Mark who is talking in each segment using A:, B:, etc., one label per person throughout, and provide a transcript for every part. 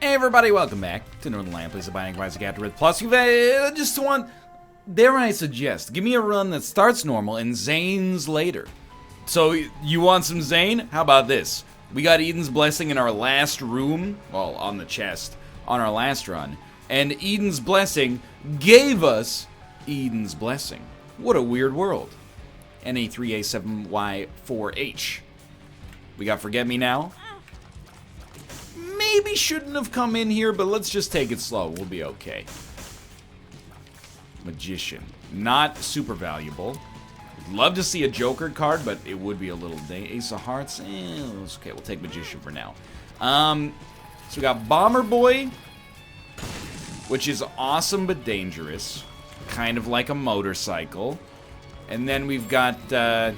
A: Hey everybody, welcome back to Northernlion, please abiding by AFTERBIRTH. Plus, you've just want, dare I suggest, give me a run that starts normal and Zane's later. So, you want some Zane? How about this? We got Eden's Blessing in our last room, well, on the chest, on our last run. And Eden's Blessing gave us Eden's Blessing. What a weird world. NA3A7Y4H. We got Forget Me Now. Maybe shouldn't have come in here, but let's just take it slow. We'll be okay. Magician. Not super valuable. Love to see a Joker card, but it would be a little Ace of Hearts. Okay, we'll take Magician for now. So we got Bomber Boy, which is awesome but dangerous. Kind of like a motorcycle. And then we've got... oh,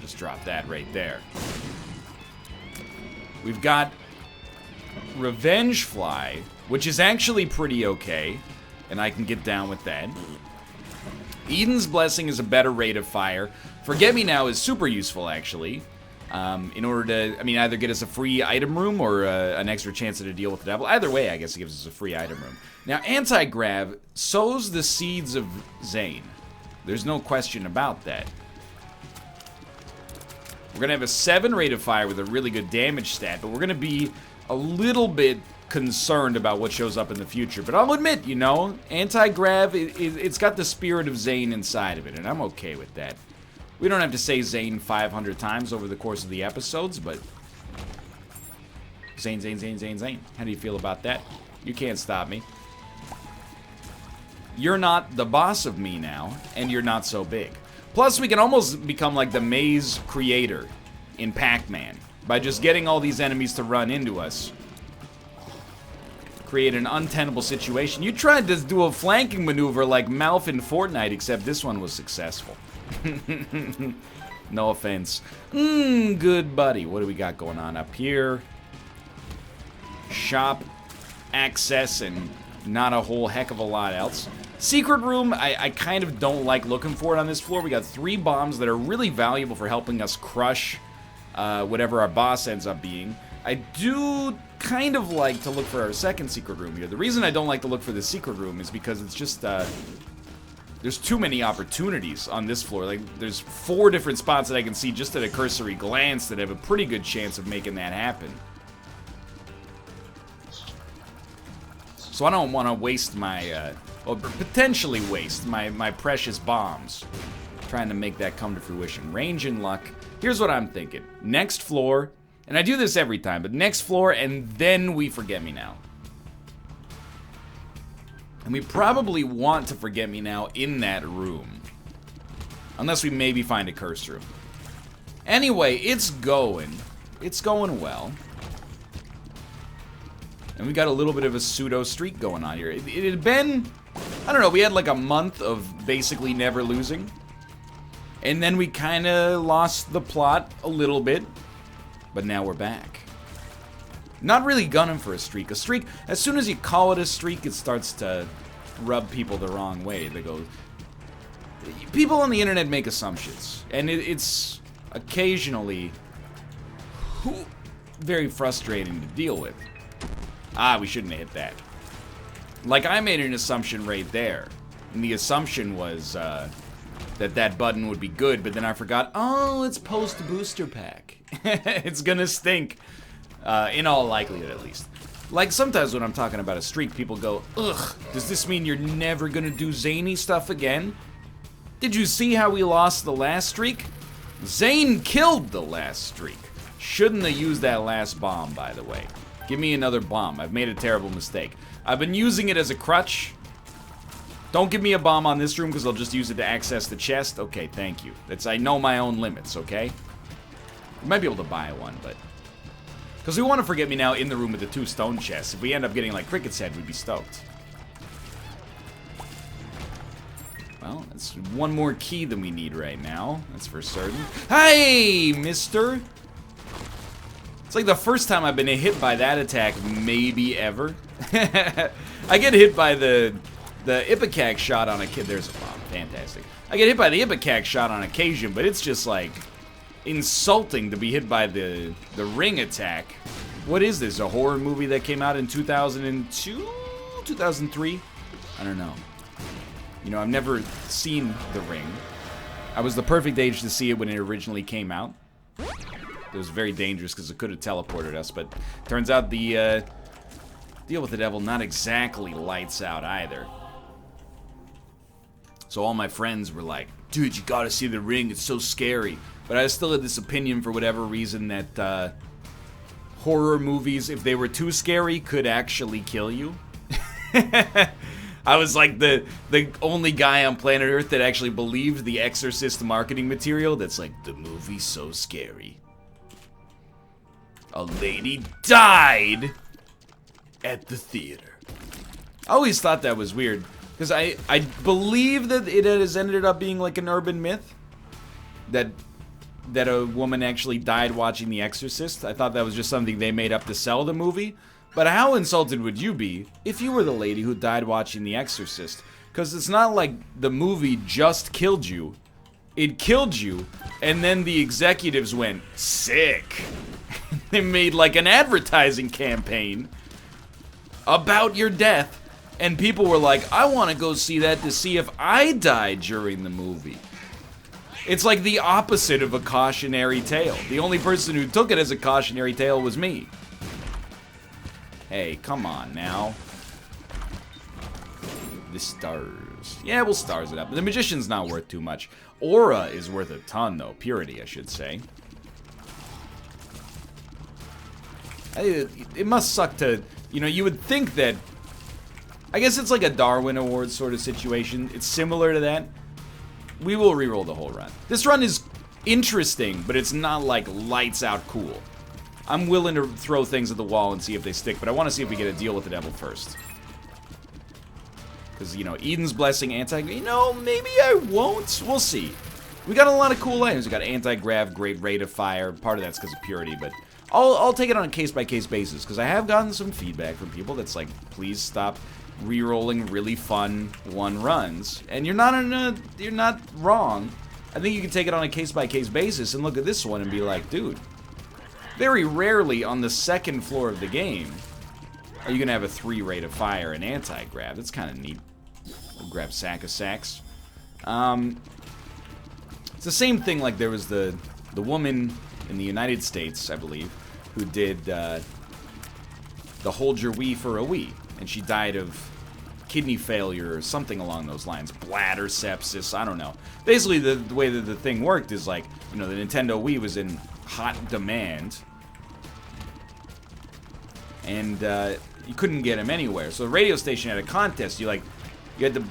A: just drop that right there. We've got Revenge Fly, which is actually pretty okay, and I can get down with that. Eden's Blessing is a better rate of fire. Forget Me Now is super useful, actually, in order to, I mean, either get us a free item room or an extra chance at a deal with the devil. Either way, I guess it gives us a free item room. Now, Anti-Grav sows the seeds of Zane. There's no question about that. We're going to have a 7 rate of fire with a really good damage stat, but we're going to be a little bit concerned about what shows up in the future. But I'll admit, you know, Anti-Grav, it's got the spirit of Zane inside of it, and I'm okay with that. We don't have to say Zane 500 times over the course of the episodes, but Zane, Zane, Zane, Zane, Zane. How do you feel about that? You can't stop me. You're not the boss of me now, and you're not so big. Plus, we can almost become like the maze creator in Pac-Man by just getting all these enemies to run into us. Create an untenable situation. You tried to do a flanking maneuver like Malf in Fortnite, except this one was successful. No offense. Good buddy. What do we got going on up here? Shop, access, and not a whole heck of a lot else. Secret room, I kind of don't like looking for it on this floor. We got 3 bombs that are really valuable for helping us crush whatever our boss ends up being. I do kind of like to look for our second secret room here. The reason I don't like to look for the secret room is because it's just, there's too many opportunities on this floor. Like, there's 4 different spots that I can see just at a cursory glance that have a pretty good chance of making that happen. So I don't want to waste my, or potentially waste my precious bombs trying to make that come to fruition. Range and luck. Here's what I'm thinking. Next floor, and I do this every time, but next floor, and then we Forget Me Now. And we probably want to Forget Me Now in that room. Unless we maybe find a curse room. Anyway, it's going. It's going well. And we got a little bit of a pseudo streak going on here. It had been, I don't know, we had like a month of basically never losing. And then we kind of lost the plot a little bit. But now we're back. Not really gunning for a streak. A streak, as soon as you call it a streak, it starts to rub people the wrong way. They go, people on the internet make assumptions. And it's occasionally very frustrating to deal with. We shouldn't have hit that. Like, I made an assumption right there. And the assumption was that button would be good, but then I forgot, oh, it's post-booster pack. It's gonna stink. In all likelihood, at least. Like, sometimes when I'm talking about a streak, people go, ugh, does this mean you're never gonna do zany stuff again? Did you see how we lost the last streak? Zane killed the last streak. Shouldn't have used that last bomb, by the way. Give me another bomb. I've made a terrible mistake. I've been using it as a crutch. Don't give me a bomb on this room because I'll just use it to access the chest. Okay, thank you. I know my own limits, okay? We might be able to buy one, but... because we want to Forget Me Now in the room with the 2 stone chests. If we end up getting like Cricket's Head, we'd be stoked. Well, that's 1 more key than we need right now. That's for certain. Hey, mister! It's like the first time I've been hit by that attack, maybe ever. I get hit by the Ipecac shot on a kid. There's a bomb. Fantastic. I get hit by the Ipecac shot on occasion, but it's just like insulting to be hit by the ring attack What is this? A horror movie that came out in 2002? 2003? I don't know. You know, I've never seen The Ring. I was the perfect age to see it when it originally came out. It was very dangerous because it could have teleported us, but turns out the Deal with the Devil not exactly lights out either. So all my friends were like, dude, you gotta see The Ring, it's so scary. But I still had this opinion for whatever reason that horror movies, if they were too scary, could actually kill you. I was like the only guy on planet Earth that actually believed the Exorcist marketing material that's like, the movie's so scary. A lady died at the theater. I always thought that was weird, because I believe that it has ended up being like an urban myth that a woman actually died watching The Exorcist. I thought that was just something they made up to sell the movie. But how insulted would you be if you were the lady who died watching The Exorcist? Because it's not like the movie just killed you. It killed you, and then the executives went, sick. They made like an advertising campaign about your death, and people were like, I want to go see that to see if I died during the movie. It's like the opposite of a cautionary tale. The only person who took it as a cautionary tale was me. Hey, come on now. The stars. Yeah, we'll stars it up. The Magician's not worth too much. Aura is worth a ton, though. Purity, I should say. It must suck to... You know, you would think that... I guess it's like a Darwin Award sort of situation. It's similar to that. We will reroll the whole run. This run is interesting, but it's not like lights out cool. I'm willing to throw things at the wall and see if they stick, but I want to see if we get a Deal with the Devil first. Because, you know, Eden's Blessing, you know, maybe I won't. We'll see. We got a lot of cool items. We got anti-grav, great rate of fire. Part of that's because of purity, but I'll take it on a case-by-case basis, because I have gotten some feedback from people that's like, please stop re-rolling really fun one runs. And you're not wrong. I think you can take it on a case-by-case basis and look at this one and be like, dude, very rarely on the second floor of the game are you gonna have a 3 rate of fire and anti-grav. That's kind of neat. We'll grab Sack of Sacks. It's the same thing like there was the woman in the United States, I believe, who did the Hold Your Wee for a Wii, and she died of kidney failure or something along those lines. Bladder sepsis, I don't know. Basically, the way that the thing worked is like, you know, the Nintendo Wii was in hot demand, and you couldn't get him anywhere. So the radio station had a contest. You had to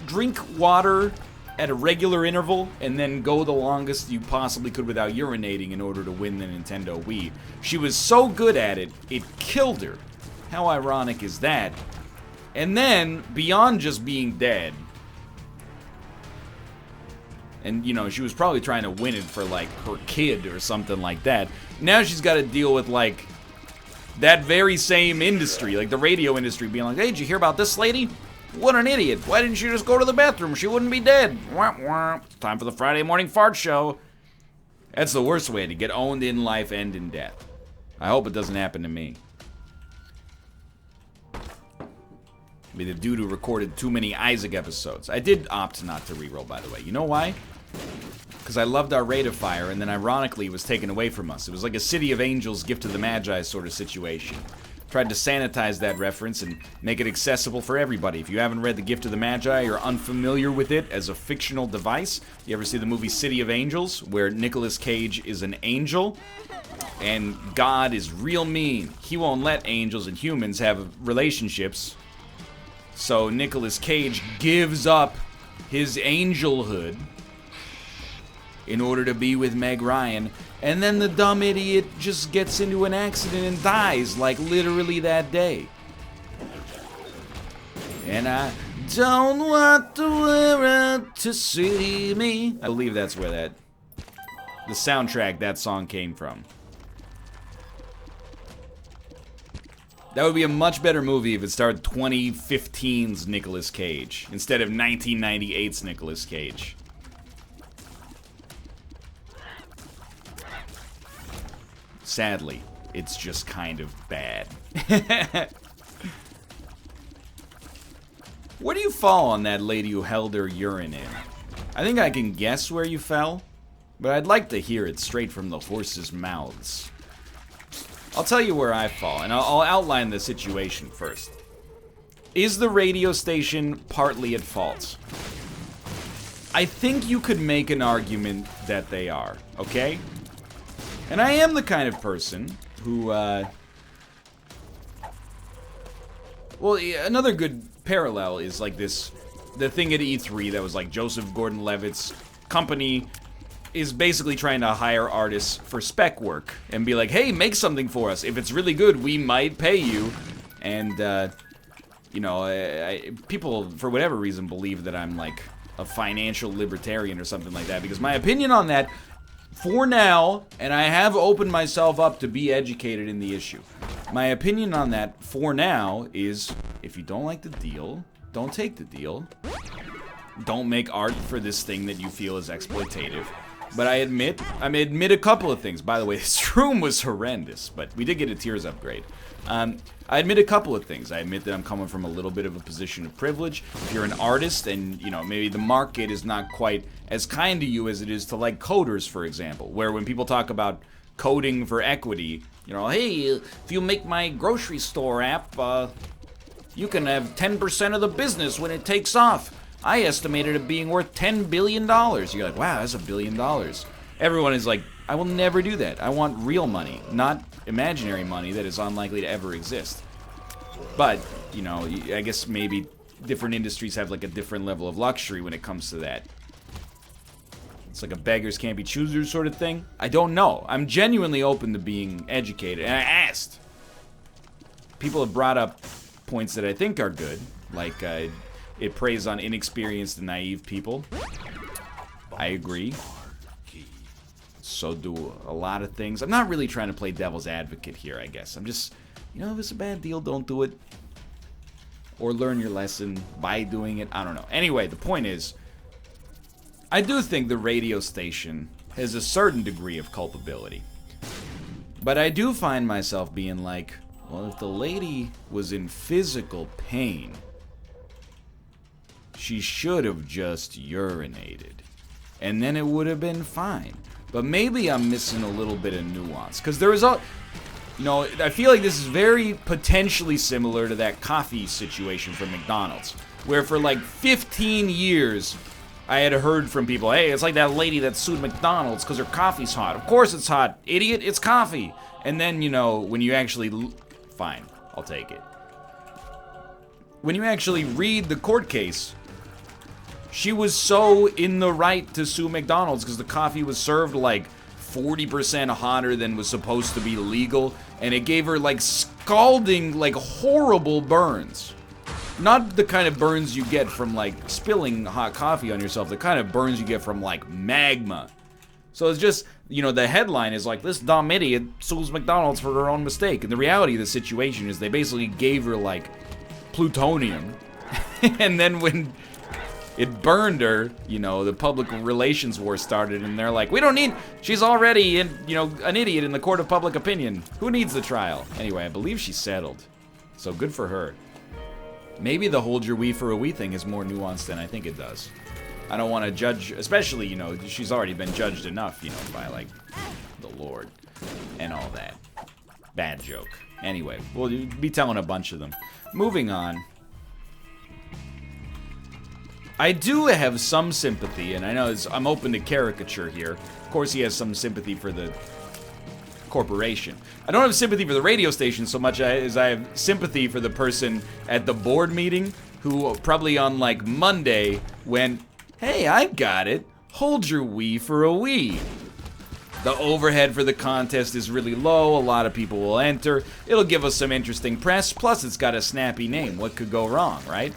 A: drink water at a regular interval and then go the longest you possibly could without urinating in order to win the Nintendo Wii. She was so good at it, it killed her. How ironic is that? And then, beyond just being dead, and, you know, she was probably trying to win it for, like, her kid or something like that. Now she's got to deal with, like, that very same industry, like the radio industry, being like, hey, did you hear about this lady? What an idiot. Why didn't she just go to the bathroom? She wouldn't be dead. Wah, wah. It's time for the Friday morning fart show. That's the worst way to get owned in life and in death. I hope it doesn't happen to me. Be the dude who recorded too many Isaac episodes. I did opt not to reroll, by the way. You know why? Because I loved our rate of fire, and then ironically it was taken away from us. It was like a City of Angels, Gift of the Magi sort of situation. Tried to sanitize that reference and make it accessible for everybody. If you haven't read The Gift of the Magi, you're unfamiliar with it as a fictional device. You ever see the movie City of Angels, where Nicolas Cage is an angel, and God is real mean. He won't let angels and humans have relationships. So Nicolas Cage gives up his angelhood in order to be with Meg Ryan, and then the dumb idiot just gets into an accident and dies, like literally that day. And I don't want the world to see me. I believe that's where the soundtrack that song came from. That would be a much better movie if it starred 2015's Nicolas Cage instead of 1998's Nicolas Cage. Sadly, It's just kind of bad. Where do you fall on that lady who held her urine in? I think I can guess where you fell, but I'd like to hear it straight from the horses' mouths. I'll tell you where I fall, and I'll outline the situation first. Is the radio station partly at fault? I think you could make an argument that they are, okay? And I am the kind of person who, well, another good parallel is like this, the thing at E3 that was like Joseph Gordon-Levitt's company is basically trying to hire artists for spec work and be like, hey, make something for us. If it's really good, we might pay you. And, you know, people, for whatever reason, believe that I'm like a financial libertarian or something like that, because my opinion on that, for now, and I have opened myself up to be educated in the issue, my opinion on that, for now, is if you don't like the deal, don't take the deal. Don't make art for this thing that you feel is exploitative. But I admit a couple of things. By the way, this room was horrendous, but we did get a tiers upgrade. I admit a couple of things. I admit that I'm coming from a little bit of a position of privilege. If you're an artist and, you know, maybe the market is not quite as kind to you as it is to, like, coders, for example, where when people talk about coding for equity, you know, hey, if you make my grocery store app, you can have 10% of the business when it takes off. I estimated it being worth $10 billion. You're like, wow, that's $1 billion. Everyone is like, I will never do that. I want real money, not imaginary money that is unlikely to ever exist. But, you know, I guess maybe different industries have like a different level of luxury when it comes to that. It's like a beggars can't be choosers sort of thing. I don't know. I'm genuinely open to being educated. And I asked. People have brought up points that I think are good, like it preys on inexperienced and naive people. I agree. So do a lot of things. I'm not really trying to play devil's advocate here, I guess. I'm just, you know, if it's a bad deal, don't do it. Or learn your lesson by doing it. I don't know. Anyway, the point is, I do think the radio station has a certain degree of culpability. But I do find myself being like, well, if the lady was in physical pain, she should have just urinated. And then it would have been fine. But maybe I'm missing a little bit of nuance. Because there is a... You know, I feel like this is very potentially similar to that coffee situation from McDonald's. Where for like 15 years, I had heard from people, hey, it's like that lady that sued McDonald's because her coffee's hot. Of course it's hot, idiot, it's coffee. And then, you know, when you actually... Fine, I'll take it. When you actually read the court case, she was so in the right to sue McDonald's because the coffee was served like 40% hotter than was supposed to be legal, and it gave her like scalding, like horrible burns. Not the kind of burns you get from like spilling hot coffee on yourself, the kind of burns you get from like magma. So it's just, you know, the headline is like, this dumb idiot sues McDonald's for her own mistake. And the reality of the situation is they basically gave her like plutonium. And then when it burned her, you know, the public relations war started, and they're like, we don't need, she's already, an idiot in the court of public opinion. Who needs the trial? Anyway, I believe she settled. So good for her. Maybe the hold your wee for a wee thing is more nuanced than I think it does. I don't want to judge, especially, you know, she's already been judged enough, you know, by, like, the Lord and all that. Bad joke. Anyway, we'll be telling a bunch of them. Moving on. I do have some sympathy, and I know I'm open to caricature here. Of course, he has some sympathy for the corporation. I don't have sympathy for the radio station so much as I have sympathy for the person at the board meeting who probably on, like, Monday went, hey, I got it. Hold your wee for a wee. The overhead for the contest is really low. A lot of people will enter. It'll give us some interesting press. Plus, it's got a snappy name. What could go wrong, right?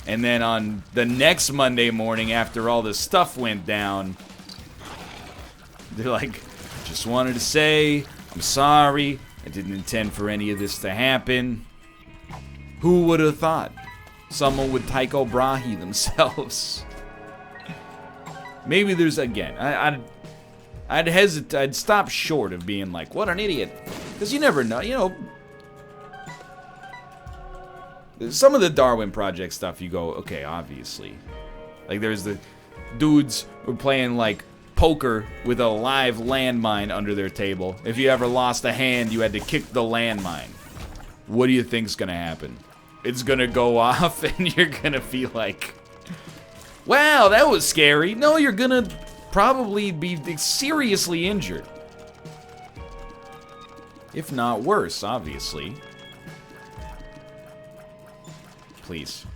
A: And then on the next Monday morning, after all this stuff went down, they're like, just wanted to say, I'm sorry. I didn't intend for any of this to happen. Who would have thought? Someone would Tycho Brahe themselves. Maybe there's, again, I'd hesitate, I'd stop short of being like, what an idiot. Because you never know, you know. Some of the Darwin Project stuff, you go, okay, obviously. Like, there's the dudes who are playing, like, poker with a live landmine under their table. If you ever lost a hand, you had to kick the landmine. What do you think's gonna happen? It's gonna go off, and you're gonna feel like, wow, that was scary. No, you're gonna probably be seriously injured. If not worse, obviously. Please.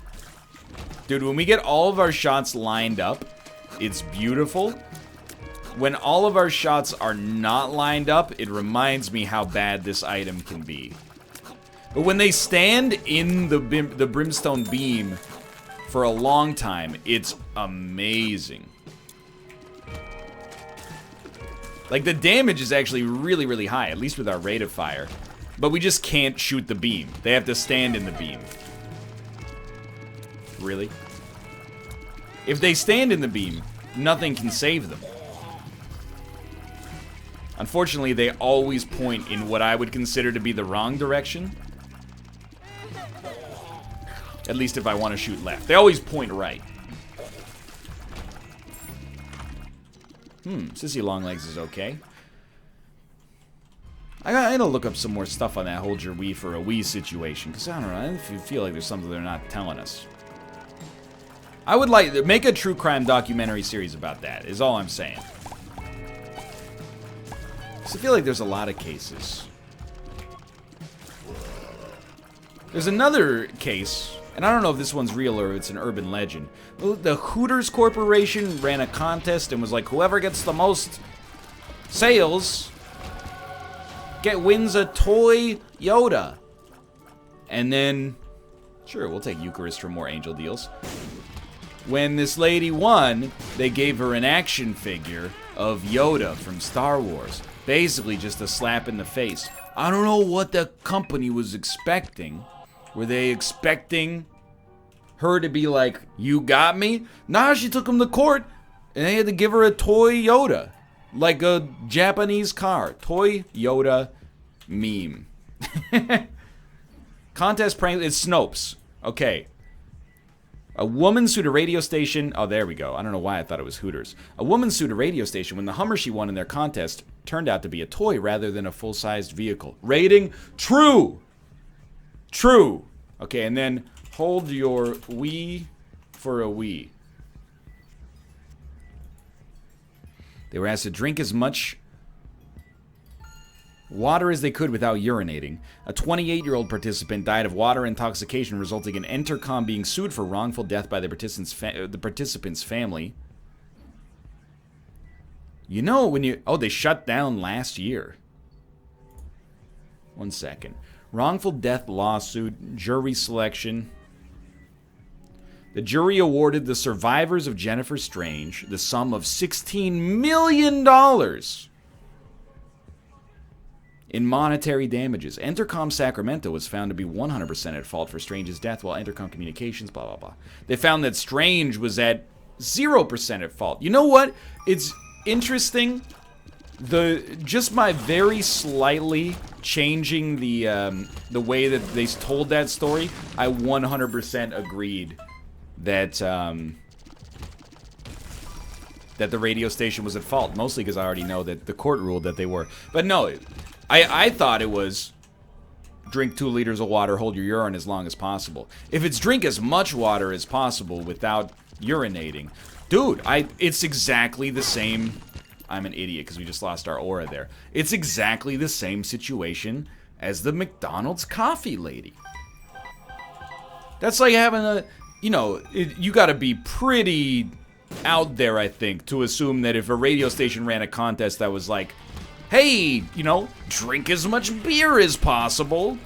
A: Dude, when we get all of our shots lined up, it's beautiful. When all of our shots are not lined up, it reminds me how bad this item can be. But when they stand in the brimstone beam for a long time, it's amazing. Like, the damage is actually really, really high, at least with our rate of fire. But we just can't shoot the beam. They have to stand in the beam. Really? If they stand in the beam, nothing can save them. Unfortunately, they always point in what I would consider to be the wrong direction. At least if I want to shoot left. They always point right. Sissy Longlegs is okay. I gotta look up some more stuff on that hold your Wii for a Wii situation, because I don't know, I feel like there's something they're not telling us. I would like to make a true crime documentary series about that, is all I'm saying. So I feel like there's a lot of cases. There's another case, and I don't know if this one's real or it's an urban legend. The Hooters Corporation ran a contest and was like, whoever gets the most sales wins a toy Yoda. And then, sure, we'll take Eucharist for more angel deals. When this lady won, they gave her an action figure of Yoda from Star Wars. Basically just a slap in the face. I don't know what the company was expecting. Were they expecting her to be like, you got me? Nah, she took him to court, and they had to give her a toy Yoda. Like a Japanese car. Toy Yoda meme. Contest prank, it's Snopes. Okay. A woman sued a radio station. Oh, there we go. I don't know why I thought it was Hooters. A woman sued a radio station when the Hummer she won in their contest turned out to be a toy rather than a full-sized vehicle. Rating, true. True. Okay, and then hold your Wii for a Wii. They were asked to drink as much water as they could without urinating. A 28-year-old participant died of water intoxication, resulting in Entercom being sued for wrongful death by the participant's family. You know, when you... Oh, they shut down last year. 1 second. Wrongful death lawsuit, jury selection. The jury awarded the survivors of Jennifer Strange the sum of $16 million in monetary damages. Entercom Sacramento was found to be 100% at fault for Strange's death, while Entercom Communications, blah, blah, blah. They found that Strange was at 0% at fault. You know what? It's interesting. Just by very slightly changing the way that they told that story, I 100% agreed that that the radio station was at fault. Mostly because I already know that the court ruled that they were. But no, I thought it was drink 2 liters of water, hold your urine as long as possible. If it's drink as much water as possible without urinating, dude, it's exactly the same. I'm an idiot because we just lost our aura there. It's exactly the same situation as the McDonald's coffee lady. That's like having a, you know, you gotta be pretty out there, I think, to assume that if a radio station ran a contest that was like, hey, you know, drink as much beer as possible,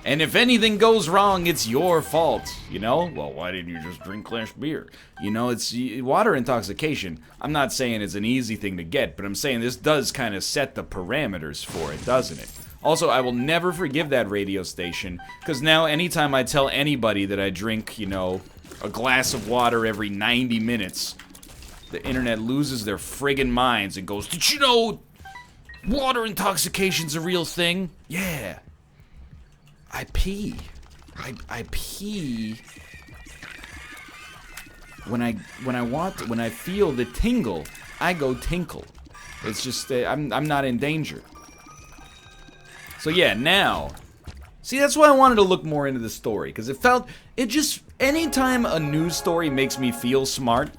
A: and if anything goes wrong, it's your fault, you know? Well, why didn't you just drink less beer? You know, it's water intoxication. I'm not saying it's an easy thing to get, but I'm saying this does kind of set the parameters for it, doesn't it? Also, I will never forgive that radio station, because now anytime I tell anybody that I drink, you know, a glass of water every 90 minutes, the internet loses their friggin' minds and goes, did you know Water intoxication's a real thing. Yeah. I pee. I pee when I feel the tingle, I go tinkle. It's just I'm not in danger. So yeah, now, see, that's why I wanted to look more into the story, because anytime a news story makes me feel smart,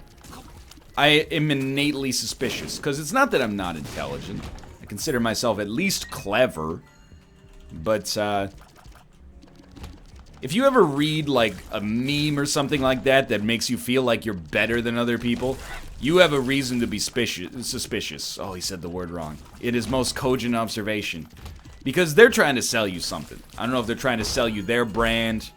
A: I am innately suspicious, because it's not that I'm not intelligent. I consider myself at least clever, but if you ever read, like, a meme or something like that that makes you feel like you're better than other people, you have a reason to be suspicious. Oh, he said the word wrong. It is most cogent observation. Because they're trying to sell you something. I don't know if they're trying to sell you their brand.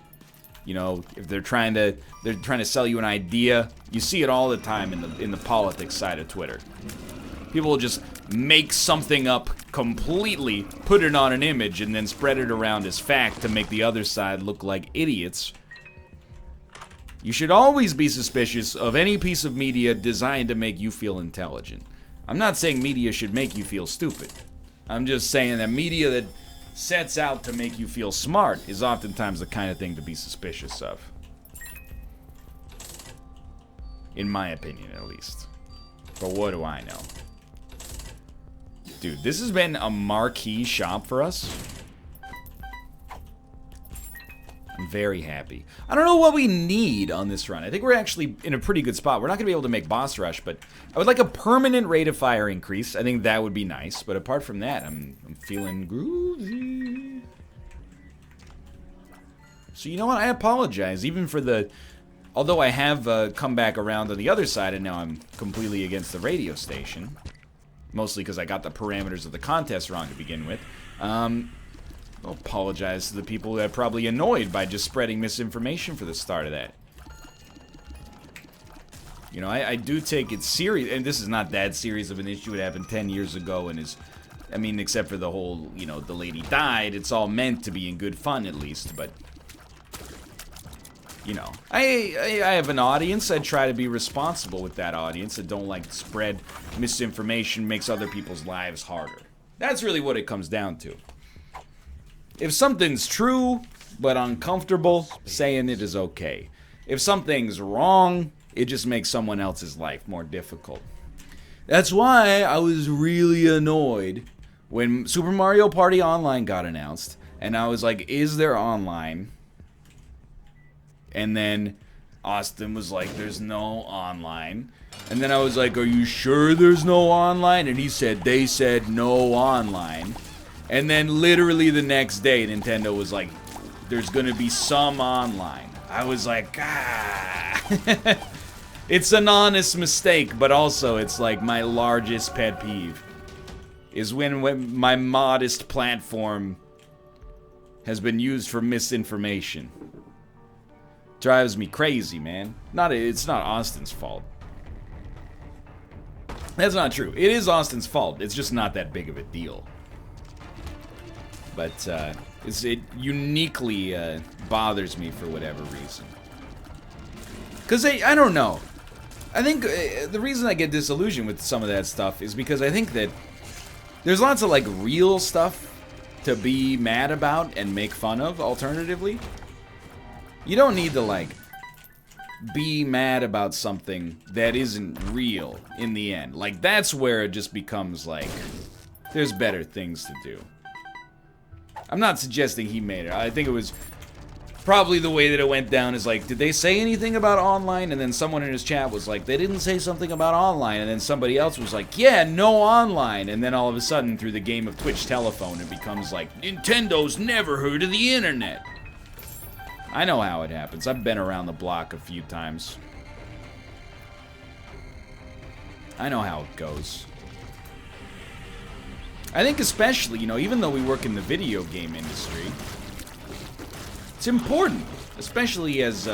A: You know, if they're trying to sell you an idea. You see it all the time in the politics side of Twitter. People will just make something up completely, put it on an image, and then spread it around as fact to make the other side look like idiots. You should always be suspicious of any piece of media designed to make you feel intelligent. I'm not saying media should make you feel stupid. I'm just saying that media that sets out to make you feel smart is oftentimes the kind of thing to be suspicious of. In my opinion, at least. But what do I know? Dude, this has been a marquee shop for us. I'm very happy. I don't know what we need on this run. I think we're actually in a pretty good spot. We're not going to be able to make boss rush, but I would like a permanent rate of fire increase. I think that would be nice. But apart from that, I'm feeling groovy. So you know what? I apologize. Even for the... Although I have come back around on the other side, and now I'm completely against the radio station. Mostly because I got the parameters of the contest wrong to begin with. I'll apologize to the people that are probably annoyed by just spreading misinformation for the start of that. You know, I do take it serious, and this is not that serious of an issue. It happened 10 years ago, and I mean, except for the whole, you know, the lady died, it's all meant to be in good fun at least, but... You know, I have an audience. I try to be responsible with that audience. I don't like to spread misinformation, makes other people's lives harder. That's really what it comes down to. If something's true, but uncomfortable, saying it is okay. If something's wrong, it just makes someone else's life more difficult. That's why I was really annoyed when Super Mario Party Online got announced, and I was like, is there online? And then Austin was like, there's no online. And then I was like, are you sure there's no online? And he said, they said no online. And then literally the next day, Nintendo was like, there's gonna be some online. I was like, ah. It's an honest mistake, but also it's like my largest pet peeve. Is when my modest platform has been used for misinformation. Drives me crazy, man. It's not Austin's fault. That's not true. It is Austin's fault. It's just not that big of a deal. But it uniquely bothers me for whatever reason. Because I don't know. I think the reason I get disillusioned with some of that stuff is because I think that there's lots of like real stuff to be mad about and make fun of alternatively. You don't need to, like, be mad about something that isn't real in the end. Like, that's where it just becomes, like, there's better things to do. I'm not suggesting he made it. I think it was probably the way that it went down is, like, did they say anything about online? And then someone in his chat was like, they didn't say something about online. And then somebody else was like, yeah, no online. And then all of a sudden, through the game of Twitch telephone, it becomes like, Nintendo's never heard of the internet. I know how it happens. I've been around the block a few times. I know how it goes. I think especially, you know, even though we work in the video game industry, it's important, especially as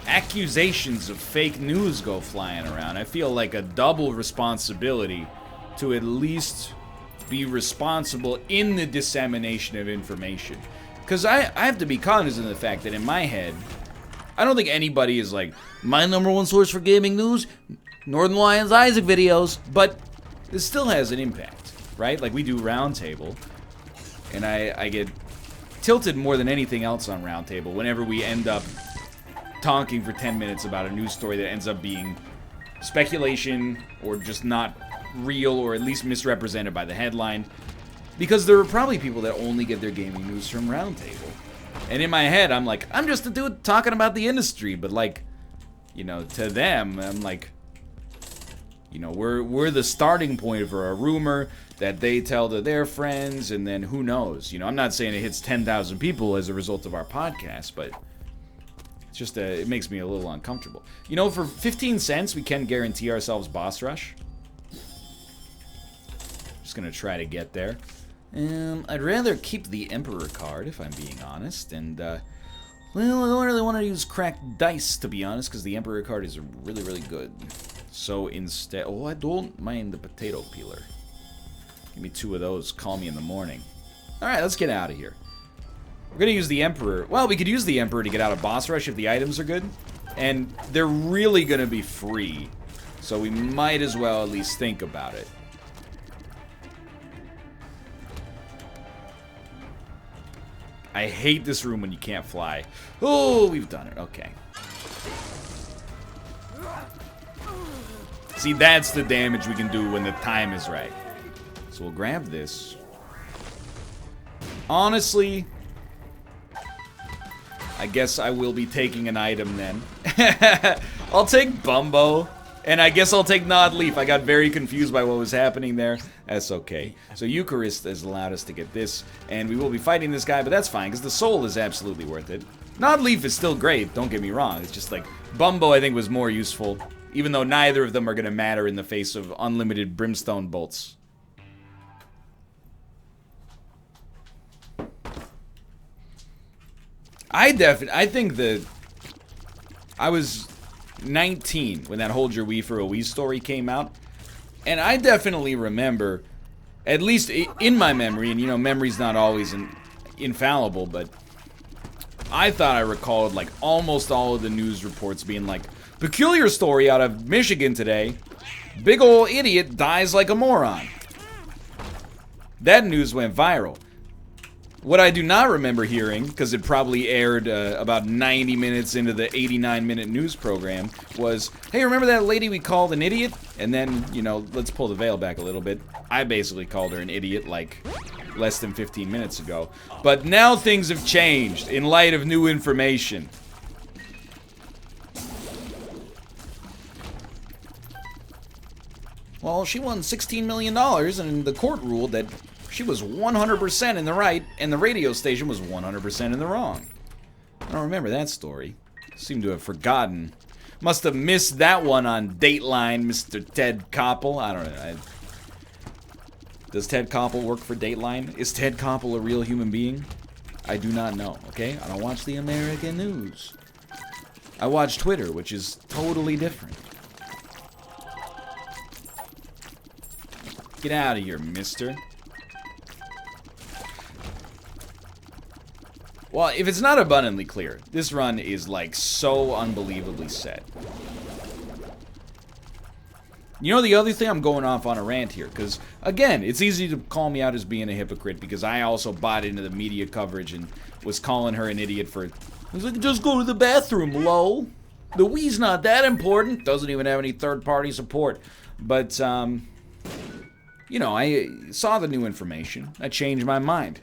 A: accusations of fake news go flying around. I feel like a double responsibility to at least be responsible in the dissemination of information. Because I have to be cognizant of the fact that in my head, I don't think anybody is like, my #1 source for gaming news, Northernlion's Isaac videos, but it still has an impact. right? Like, we do Roundtable, and I get tilted more than anything else on Roundtable whenever we end up talking for 10 minutes about a news story that ends up being speculation or just not real, or at least misrepresented by the headline. Because there are probably people that only get their gaming news from Roundtable. And in my head, I'm like, I'm just a dude talking about the industry. But, like, you know, to them, I'm like, you know, we're the starting point for a rumor that they tell to their friends, and then who knows? You know, I'm not saying it hits 10,000 people as a result of our podcast, but it's just, it makes me a little uncomfortable. You know, for 15 cents, we can guarantee ourselves boss rush. Just gonna try to get there. I'd rather keep the Emperor card, if I'm being honest, and, well, I don't really want to use cracked dice, to be honest, because the Emperor card is really, really good. So instead, oh, I don't mind the potato peeler. Give me 2 of those, call me in the morning. Alright, let's get out of here. We're gonna use the Emperor. Well, we could use the Emperor to get out of boss rush if the items are good. And they're really gonna be free. So we might as well at least think about it. I hate this room when you can't fly. Oh, we've done it. Okay. See, that's the damage we can do when the time is right. So we'll grab this. Honestly, I guess I will be taking an item then. I'll take Bumbo. And I guess I'll take Nod Leaf. I got very confused by what was happening there. That's okay. So Eucharist has allowed us to get this. And we will be fighting this guy, but that's fine, because the soul is absolutely worth it. Nod Leaf is still great, don't get me wrong. It's just like, Bumbo I think was more useful. Even though neither of them are going to matter in the face of unlimited brimstone bolts. I think that I was 19 when that Hold Your Wii for a Wii story came out, and I definitely remember, at least in my memory, and you know, memory's not always infallible, but I thought I recalled like almost all of the news reports being like, peculiar story out of Michigan today, big ol' idiot dies like a moron. That news went viral. What I do not remember hearing, because it probably aired about 90 minutes into the 89-minute news program, was, hey, remember that lady we called an idiot? And then, you know, let's pull the veil back a little bit. I basically called her an idiot, like, less than 15 minutes ago. But now things have changed in light of new information. Well, she won $16 million, and the court ruled that she was 100% in the right, and the radio station was 100% in the wrong. I don't remember that story. Seem to have forgotten. Must have missed that one on Dateline, Mr. Ted Koppel. I don't know. Does Ted Koppel work for Dateline? Is Ted Koppel a real human being? I do not know, okay? I don't watch the American news. I watch Twitter, which is totally different. Get out of here, mister. Well, if it's not abundantly clear, this run is, like, so unbelievably set. You know, the other thing, I'm going off on a rant here, because, again, it's easy to call me out as being a hypocrite, because I also bought into the media coverage and was calling her an idiot for, I was like, just go to the bathroom, lol. The Wii's not that important. Doesn't even have any third-party support. But, you know, I saw the new information. I changed my mind.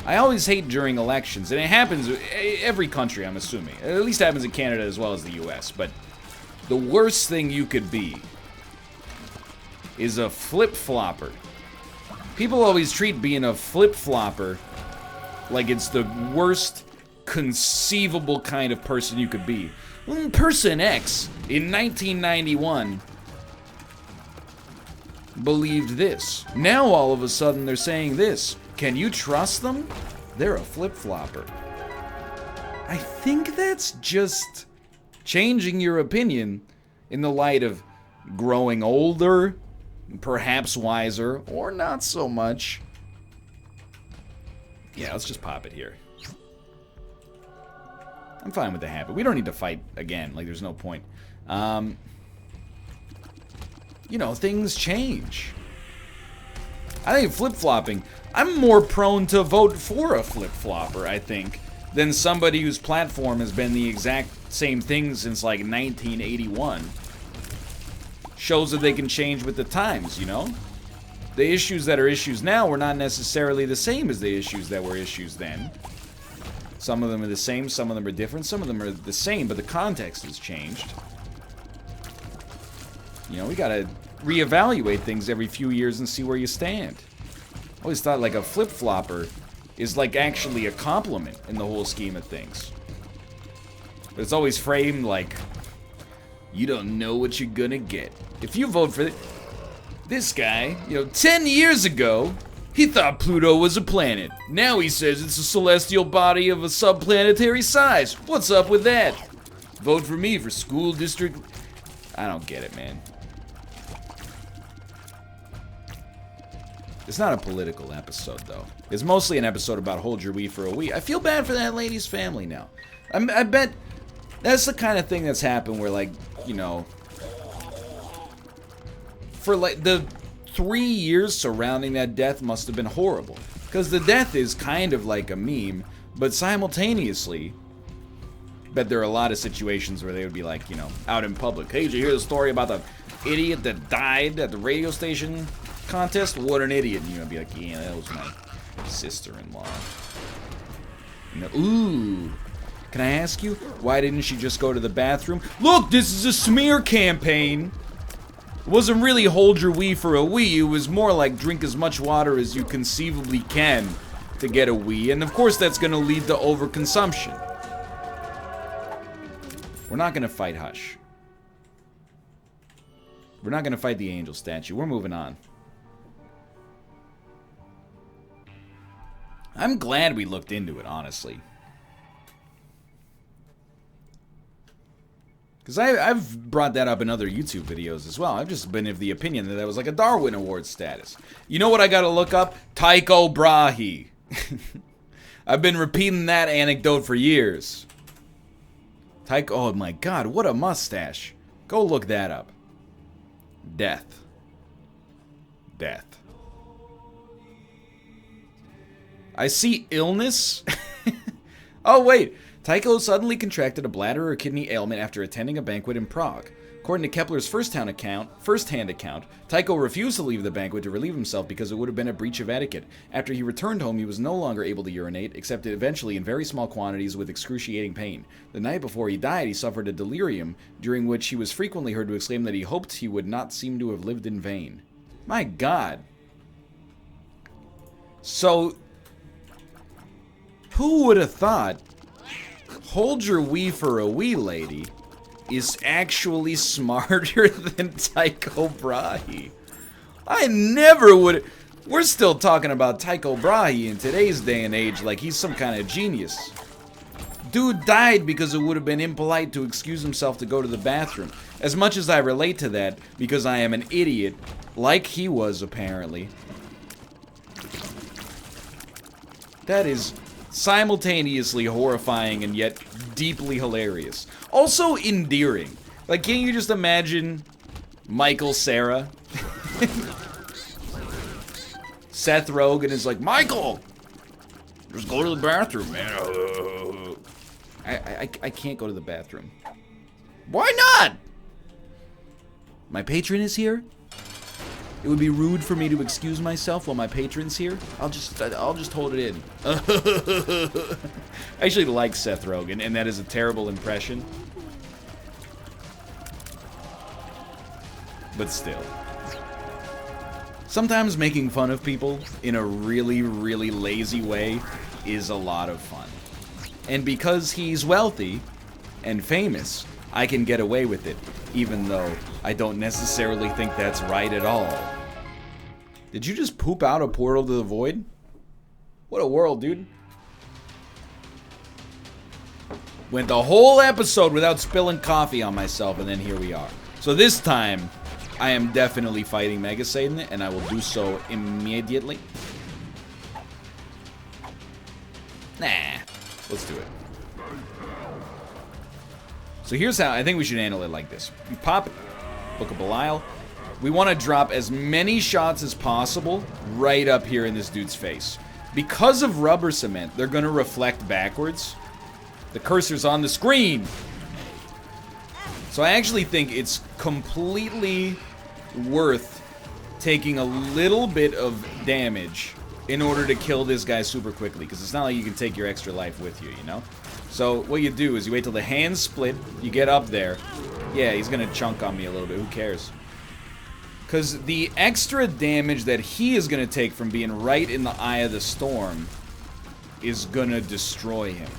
A: I always hate during elections, and it happens every country, I'm assuming. It at least happens in Canada as well as the US, but the worst thing you could be is a flip-flopper. People always treat being a flip-flopper like it's the worst conceivable kind of person you could be. Person X, in 1991, believed this. Now all of a sudden they're saying this. Can you trust them? They're a flip-flopper. I think that's just changing your opinion in the light of growing older, perhaps wiser, or not so much. Yeah, let's just pop it here. I'm fine with the habit. We don't need to fight again. Like, there's no point. You know, things change. I think flip-flopping, I'm more prone to vote for a flip-flopper, I think, than somebody whose platform has been the exact same thing since like 1981. Shows that they can change with the times, you know? The issues that are issues now were not necessarily the same as the issues that were issues then. Some of them are the same, some of them are different, some of them are the same, but the context has changed. You know, we gotta reevaluate things every few years and see where you stand. I always thought like a flip-flopper is like actually a compliment in the whole scheme of things. But it's always framed like, you don't know what you're gonna get. If you vote for this guy, you know, 10 years ago, he thought Pluto was a planet. Now he says it's a celestial body of a subplanetary size. What's up with that? Vote for me for school district. I don't get it, man. It's not a political episode, though. It's mostly an episode about hold your wee for a wee. I feel bad for that lady's family now. I bet that's the kind of thing that's happened where, like, you know, for, like, the 3 years surrounding that death must have been horrible. Because the death is kind of like a meme, but simultaneously, I bet there are a lot of situations where they would be like, you know, out in public. Hey, did you hear the story about the idiot that died at the radio station contest? What an idiot. And you're gonna be like, yeah, that was my sister-in-law. Ooh. Can I ask you, why didn't she just go to the bathroom? Look, this is a smear campaign. It wasn't really hold your wee for a wee. It was more like drink as much water as you conceivably can to get a wee. And of course that's gonna lead to overconsumption. We're not gonna fight Hush. We're not gonna fight the angel statue. We're moving on. I'm glad we looked into it, honestly. Because I've brought that up in other YouTube videos as well. I've just been of the opinion that that was like a Darwin Award status. You know what I gotta look up? Tycho Brahe. I've been repeating that anecdote for years. Tycho, oh my god, what a mustache. Go look that up. Death. Death. I see illness. Oh, wait. Tycho suddenly contracted a bladder or kidney ailment after attending a banquet in Prague. According to Kepler's first-hand account, Tycho refused to leave the banquet to relieve himself because it would have been a breach of etiquette. After he returned home, he was no longer able to urinate, except eventually in very small quantities with excruciating pain. The night before he died, he suffered a delirium, during which he was frequently heard to exclaim that he hoped he would not seem to have lived in vain. My God. So, who would have thought hold your wee for a wee lady is actually smarter than Tycho Brahe? I never would. We're still talking about Tycho Brahe in today's day and age like he's some kind of genius. Dude died because it would have been impolite to excuse himself to go to the bathroom. As much as I relate to that, because I am an idiot, like he was apparently. That is simultaneously horrifying and yet deeply hilarious. Also endearing. Like, can't you just imagine Michael Cera? Seth Rogen is like, Michael! Just go to the bathroom, man. I can't go to the bathroom. Why not? My patron is here? It would be rude for me to excuse myself while my patron's here. I'll just hold it in. I actually like Seth Rogen, and that is a terrible impression. But still. Sometimes making fun of people in a really, really lazy way is a lot of fun. And because he's wealthy and famous, I can get away with it, even though I don't necessarily think that's right at all. Did you just poop out a portal to the void? What a world, dude. Went the whole episode without spilling coffee on myself, and then here we are. So this time, I am definitely fighting Mega Satan, and I will do so immediately. Nah, let's do it. So here's how I think we should handle it like this. You pop Book of Belial. we want to drop as many shots as possible right up here in this dude's face. Because of rubber cement, they're going to reflect backwards. The cursor's on the screen. So I actually think it's completely worth taking a little bit of damage in order to kill this guy super quickly. Because it's not like you can take your extra life with you, you know? So what you do is you wait till the hands split, you get up there. Yeah, he's going to chunk on me a little bit. Who cares? Because the extra damage that he is going to take from being right in the eye of the storm is going to destroy him.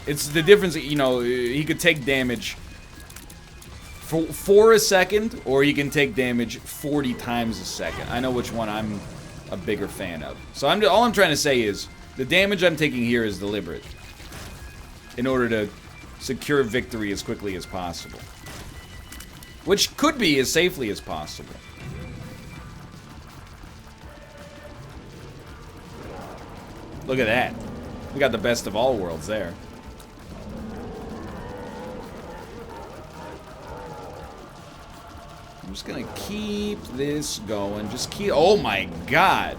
A: It's the difference, you know, he could take damage for a second, or he can take damage 40 times a second. I know which one I'm a bigger fan of. So all I'm trying to say is, the damage I'm taking here is deliberate, in order to secure victory as quickly as possible. Which could be as safely as possible. Look at that. We got the best of all worlds there. I'm just gonna keep this going. Just keep... Oh my god!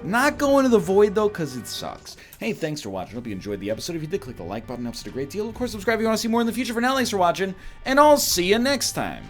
A: Not going to the void, though, because it sucks. Hey, thanks for watching. Hope you enjoyed the episode. If you did, click the like button. Helps it a great deal. Of course, subscribe if you want to see more in the future. For now, thanks for watching, and I'll see you next time.